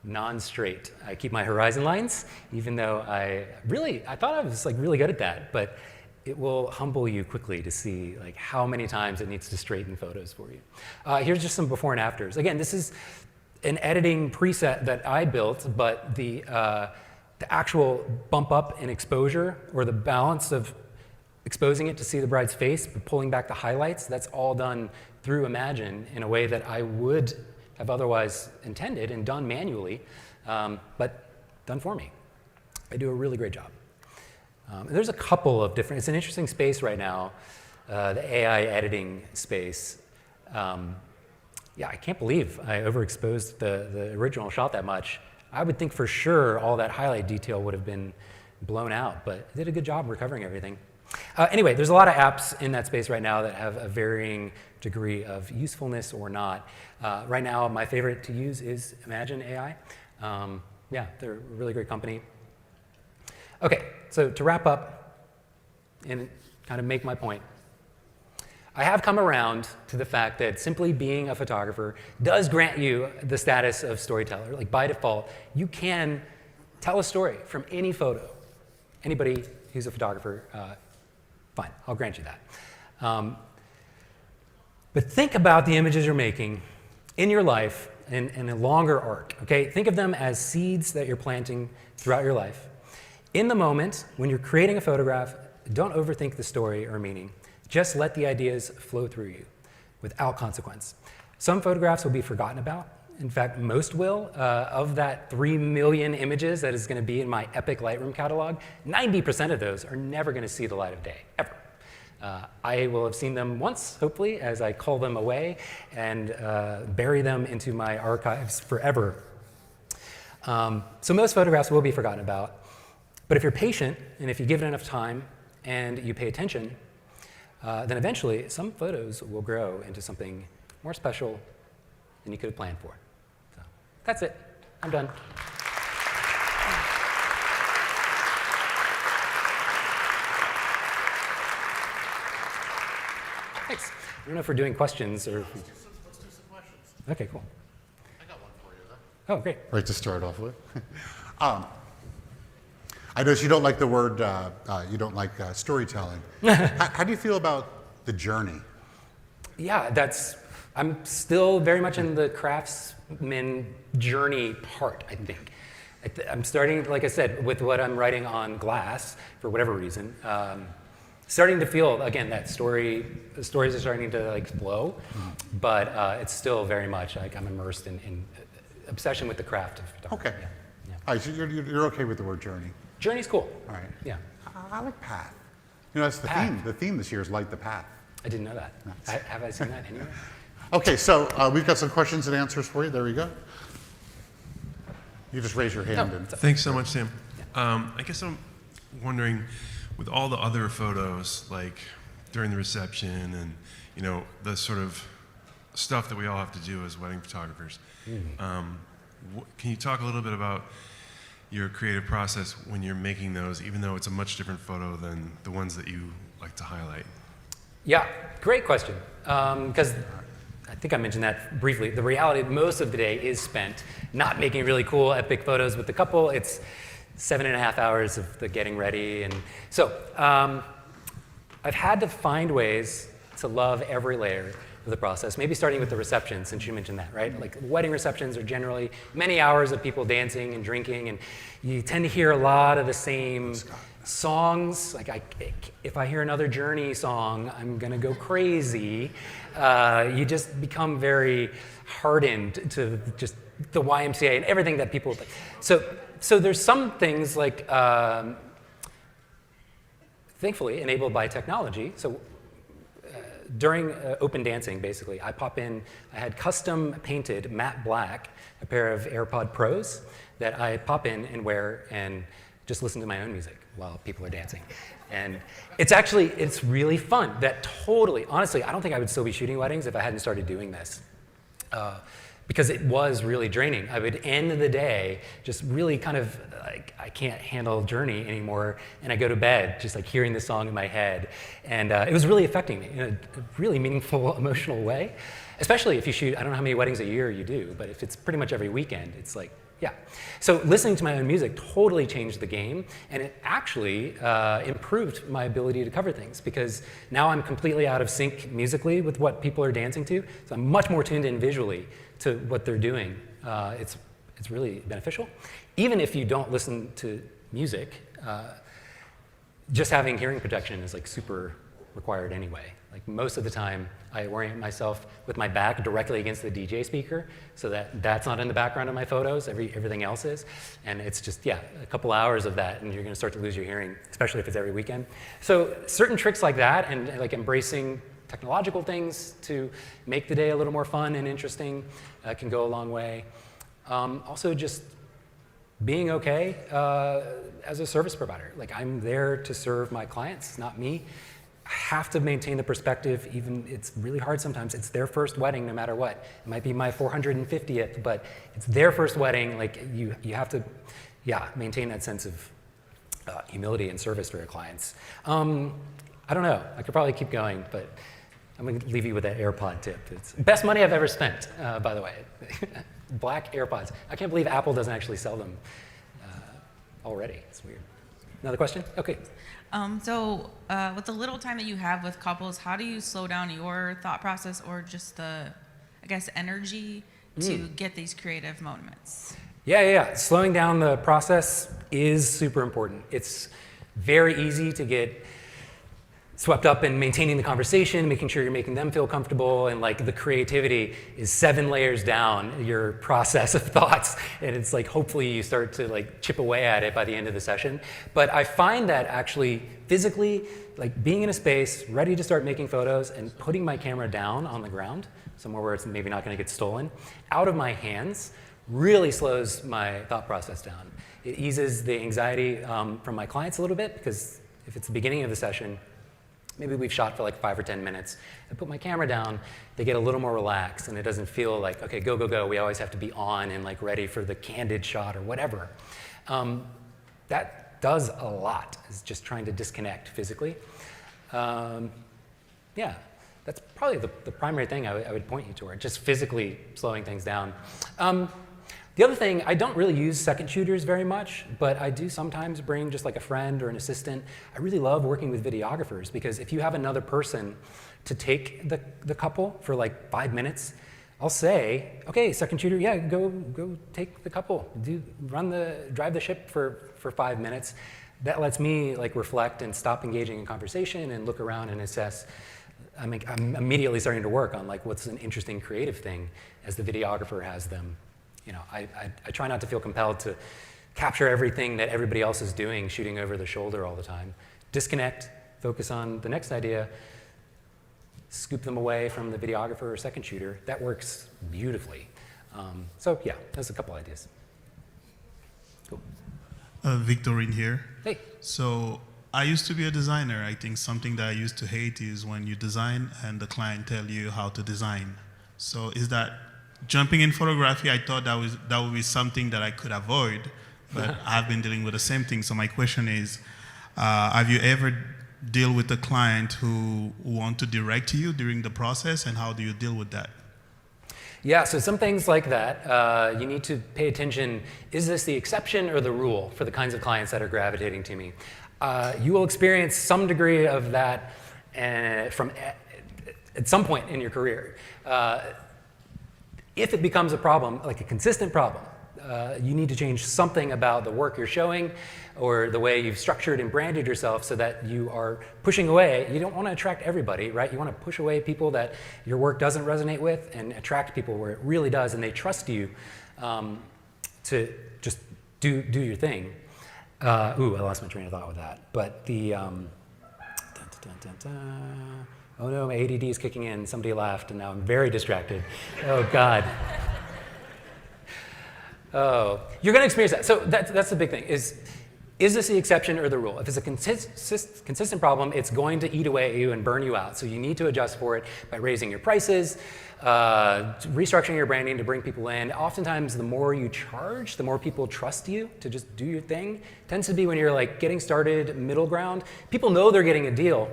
non-straight I keep my horizon lines, even though I thought I was like really good at that, but it will humble you quickly to see like how many times it needs to straighten photos for you. Here's just some before and afters. Again, this is an editing preset that I built, but the actual bump up in exposure, or the balance of exposing it to see the bride's face, but pulling back the highlights, that's all done through Imagine in a way that I would have otherwise intended and done manually, but done for me. I do a really great job. And there's a couple of different, it's an interesting space right now, the AI editing space. Yeah, I can't believe I overexposed the original shot that much. I would think for sure all that highlight detail would have been blown out, but I did a good job recovering everything. Anyway, there's a lot of apps in that space right now that have a varying degree of usefulness or not. Right now, my favorite to use is Imagine AI. Yeah, they're a really great company. Okay, so to wrap up and kind of make my point, I have come around to the fact that simply being a photographer does grant you the status of storyteller. Like by default, you can tell a story from any photo. Anybody who's a photographer, fine, I'll grant you that. But think about the images you're making in your life in a longer arc, okay? Think of them as seeds that you're planting throughout your life. In the moment, when you're creating a photograph, don't overthink the story or meaning. Just let the ideas flow through you without consequence. Some photographs will be forgotten about. In fact, most will. Of that 3 million images that is going to be in my epic Lightroom catalog, 90% of those are never going to see the light of day, ever. I will have seen them once, hopefully, as I cull them away and bury them into my archives forever. So most photographs will be forgotten about. But if you're patient, and if you give it enough time, and you pay attention, then eventually some photos will grow into something more special than you could have planned for. So that's it. I'm done. Thanks. I don't know if we're doing questions or. Let's do some questions. Okay, cool. I got one for you, though. Oh, great. Right to start off with. I notice you don't like the word, you don't like storytelling. How do you feel about the journey? Yeah, I'm still very much in the craftsman journey part, I think. I'm starting, like I said, with what I'm writing on glass, for whatever reason. starting to feel, again, that the stories are starting to like flow, but it's still very much like I'm immersed in obsession with the craft of photography. Okay. Yeah. All right, so you're okay with the word journey. Journey's cool. All right. Yeah. I like path. You know, that's the Path. theme. The theme this year is light the path. I didn't know that. Have I seen that anywhere? Okay, so we've got some questions and answers for you. There we go. You just raise your hand. Oh, And Thanks so much, Sam. I guess I'm wondering, with all the other photos, like during the reception and, you know, the sort of stuff that we all have to do as wedding photographers, can you talk a little bit about your creative process when you're making those, even though it's a much different photo than the ones that you like to highlight? Yeah, great question. Because I think I mentioned that briefly. The reality, most of the day is spent not making really cool, epic photos with the couple. It's 7.5 hours of the getting ready. And so I've had to find ways to love every layer of the process, maybe starting with the reception, since you mentioned that, right? Like wedding receptions are generally many hours of people dancing and drinking, and you tend to hear a lot of the same songs. Like if I hear another Journey song, I'm gonna go crazy. You just become very hardened to just the YMCA and everything that people. So there's some things like, thankfully, enabled by technology. So during open dancing, basically, I pop in. I had custom painted matte black, a pair of AirPod Pros that I pop in and wear and just listen to my own music while people are dancing. And it's really fun. That totally, honestly, I don't think I would still be shooting weddings if I hadn't started doing this. Because it was really draining. I would end the day just really kind of like, I can't handle Journey anymore, and I go to bed just like hearing the song in my head. And it was really affecting me in a really meaningful, emotional way. Especially if you shoot, I don't know how many weddings a year you do, but if it's pretty much every weekend, it's like, yeah. So listening to my own music totally changed the game, and it actually improved my ability to cover things, because now I'm completely out of sync musically with what people are dancing to, so I'm much more tuned in visually to what they're doing. It's really beneficial. Even if you don't listen to music, just having hearing protection is like super required anyway. Like most of the time, I orient myself with my back directly against the DJ speaker so that that's not in the background of my photos, everything else is. And it's just, yeah, a couple hours of that and you're gonna start to lose your hearing, especially if it's every weekend. So certain tricks like that and like embracing technological things to make the day a little more fun and interesting can go a long way. Also just being okay as a service provider. Like I'm there to serve my clients, not me. I have to maintain the perspective, even it's really hard sometimes. It's their first wedding no matter what. It might be my 450th, but it's their first wedding. Like you have to, yeah, maintain that sense of humility and service for your clients. I don't know, I could probably keep going, but I'm gonna leave you with that AirPod tip. It's the best money I've ever spent, by the way. Black AirPods. I can't believe Apple doesn't actually sell them already. It's weird. Another question? Okay. So with the little time that you have with couples, how do you slow down your thought process or just the, I guess, energy to get these creative moments? Yeah. Slowing down the process is super important. It's very easy to get swept up in maintaining the conversation, making sure you're making them feel comfortable, and like the creativity is 7 layers down your process of thoughts, and it's like hopefully you start to like chip away at it by the end of the session. But I find that actually physically, like being in a space, ready to start making photos and putting my camera down on the ground, somewhere where it's maybe not gonna get stolen, out of my hands, really slows my thought process down. It eases the anxiety from my clients a little bit, because if it's the beginning of the session, maybe we've shot for like 5 or 10 minutes. I put my camera down, they get a little more relaxed, and it doesn't feel like, okay, go. We always have to be on and like ready for the candid shot or whatever. That does a lot, is just trying to disconnect physically. Yeah, that's probably the primary thing I would point you toward, just physically slowing things down. The other thing, I don't really use second shooters very much, but I do sometimes bring just like a friend or an assistant. I really love working with videographers, because if you have another person to take the couple for like 5 minutes, I'll say, okay, second shooter, yeah, go take the couple, drive the ship for 5 minutes. that lets me like reflect and stop engaging in conversation and look around and assess. I'm immediately starting to work on like what's an interesting creative thing as the videographer has them. You know, I try not to feel compelled to capture everything that everybody else is doing, shooting over the shoulder all the time. Disconnect, focus on the next idea, scoop them away from the videographer or second shooter. That works beautifully. So yeah, that's a couple ideas. Cool. Victorine here. Hey. So I used to be a designer. I think something that I used to hate is when you design and the client tell you how to design. So is that jumping in photography? I thought that would be something that I could avoid, but I've been dealing with the same thing. So my question is, have you ever deal with a client who want to direct you during the process, and how do you deal with that? Yeah, so some things like that, you need to pay attention. Is this the exception or the rule for the kinds of clients that are gravitating to me? You will experience some degree of that from at some point in your career. If it becomes a problem, like a consistent problem, you need to change something about the work you're showing or the way you've structured and branded yourself so that you are pushing away. You don't want to attract everybody, right? You want to push away people that your work doesn't resonate with and attract people where it really does and they trust you to just do your thing. Ooh, I lost my train of thought with that. But the, oh no, my ADD is kicking in. Somebody laughed and now I'm very distracted. Oh God. Oh, you're going to experience that. So that's the big thing, is this the exception or the rule? If it's a consistent problem, it's going to eat away at you and burn you out. So you need to adjust for it by raising your prices, restructuring your branding to bring people in. Oftentimes, the more you charge, the more people trust you to just do your thing. It tends to be when you're like getting started, middle ground. People know they're getting a deal,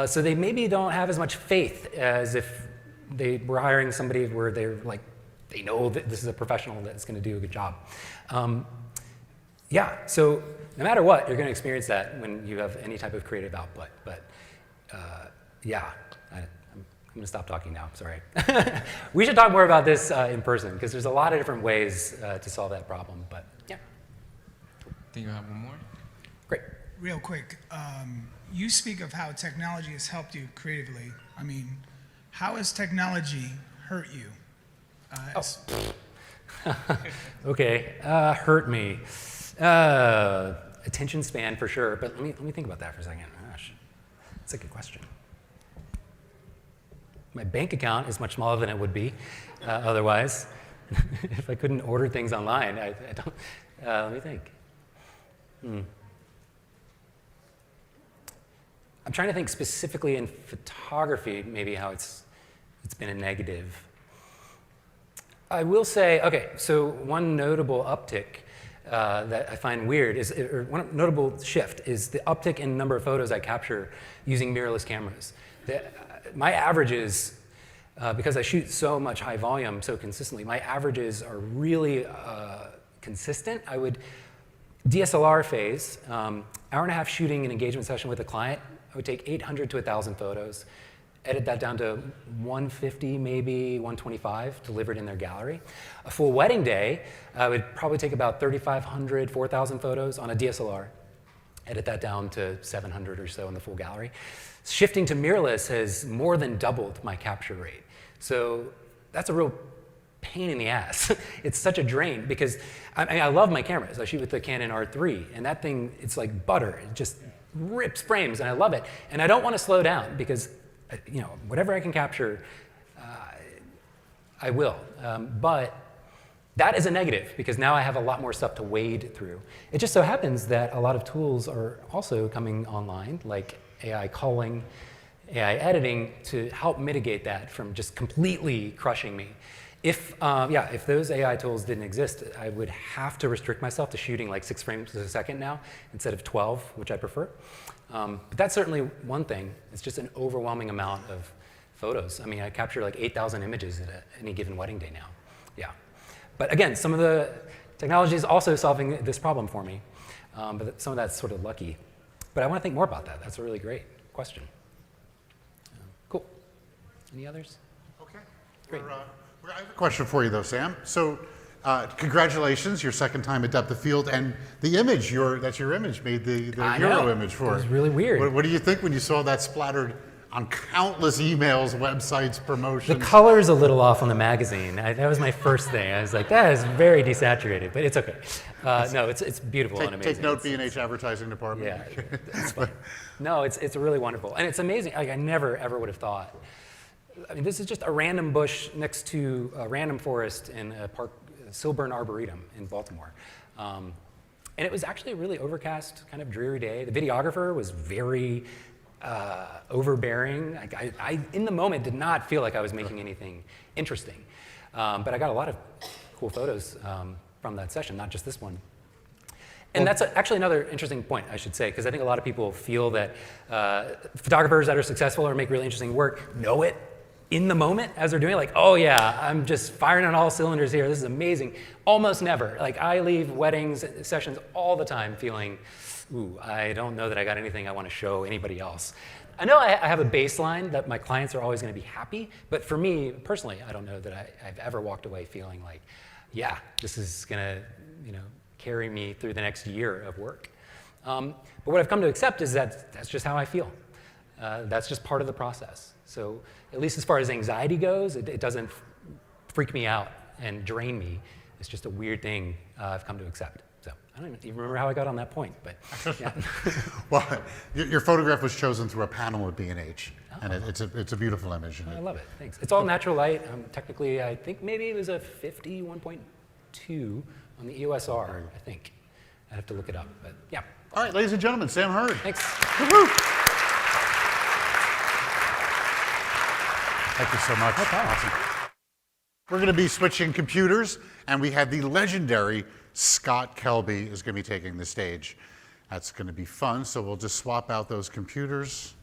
so they maybe don't have as much faith as if they were hiring somebody where they're like, they know that this is a professional that's going to do a good job. Yeah, so no matter what, you're going to experience that when you have any type of creative output. But yeah, I'm going to stop talking now. Sorry. We should talk more about this in person because there's a lot of different ways to solve that problem. But yeah. I think you have one more. Great. Real quick, you speak of how technology has helped you creatively. I mean, how has technology hurt you? Okay, hurt me. Attention span for sure, but let me think about that for a second. Gosh, that's a good question. My bank account is much smaller than it would be otherwise. If I couldn't order things online, I don't. Let me think. I'm trying to think specifically in photography, maybe how it's been a negative. I will say, okay, so one notable uptick that I find weird is, or one notable shift is the uptick in number of photos I capture using mirrorless cameras. My averages, because I shoot so much high volume so consistently, my averages are really consistent. DSLR phase, hour and a half shooting an engagement session with a client, I would take 800 to 1,000 photos, edit that down to 150, maybe 125 delivered in their gallery. A full wedding day, I would probably take about 3,500, 4,000 photos on a DSLR, edit that down to 700 or so in the full gallery. Shifting to mirrorless has more than doubled my capture rate. So that's a real pain in the ass. It's such a drain because I love my cameras. I shoot with the Canon R3 and that thing, it's like butter. It just rips frames and I love it. And I don't want to slow down because whatever I can capture, I will. But that is a negative because now I have a lot more stuff to wade through. It just so happens that a lot of tools are also coming online, like AI culling, AI editing, to help mitigate that from just completely crushing me. If those AI tools didn't exist, I would have to restrict myself to shooting like 6 frames a second now instead of 12, which I prefer. But that's certainly one thing. It's just an overwhelming amount of photos. I mean, I capture like 8,000 images at any given wedding day now. Yeah. But again, some of the technology is also solving this problem for me. But some of that's sort of lucky. But I want to think more about that. That's a really great question. Cool. Any others? Okay. Great. I have a question for you, though, Sam. So congratulations, your second time at Depth of Field, and the image, that's your image, made the I hero know. image for It was really weird. What do you think when you saw that splattered on countless emails, websites, The promotions? color's a little off on the magazine. That was my first thing. I was like, that is very desaturated, but it's okay. No, it's beautiful and amazing. Take note, B&H advertising department. Yeah, it's fun. No, it's really wonderful, and it's amazing. Like I never ever would have thought. I mean, this is just a random bush next to a random forest in a park, Silburn Arboretum in Baltimore, and it was actually a really overcast, kind of dreary day. The videographer was very overbearing. I in the moment did not feel like I was making anything interesting, but I got a lot of cool photos from that session, not just this one. And that's actually another interesting point, I should say, because I think a lot of people feel that photographers that are successful or make really interesting work know it in the moment as they're doing it. Like, oh yeah, I'm just firing on all cylinders here. This is amazing. Almost never. Like, I leave weddings sessions all the time feeling, ooh, I don't know that I got anything I want to show anybody else. I know I have a baseline that my clients are always going to be happy, but for me personally, I don't know that I've ever walked away feeling like, yeah, this is going to, carry me through the next year of work. But what I've come to accept is that that's just how I feel. That's just part of the process. So at least as far as anxiety goes, it doesn't freak me out and drain me. It's just a weird thing I've come to accept. So I don't even remember how I got on that point, but yeah. Well, your photograph was chosen through a panel at B&H, and it's a beautiful image. I love it, thanks. It's all natural light. Technically, I think maybe it was a 51.2 on the EOS R, I think. I'd have to look it up, but yeah. All right, ladies and gentlemen, Sam Hurd. Thanks. Woo-hoo. Thank you so much. Awesome. We're going to be switching computers, and we have the legendary Scott Kelby is going to be taking the stage. That's going to be fun, so we'll just swap out those computers.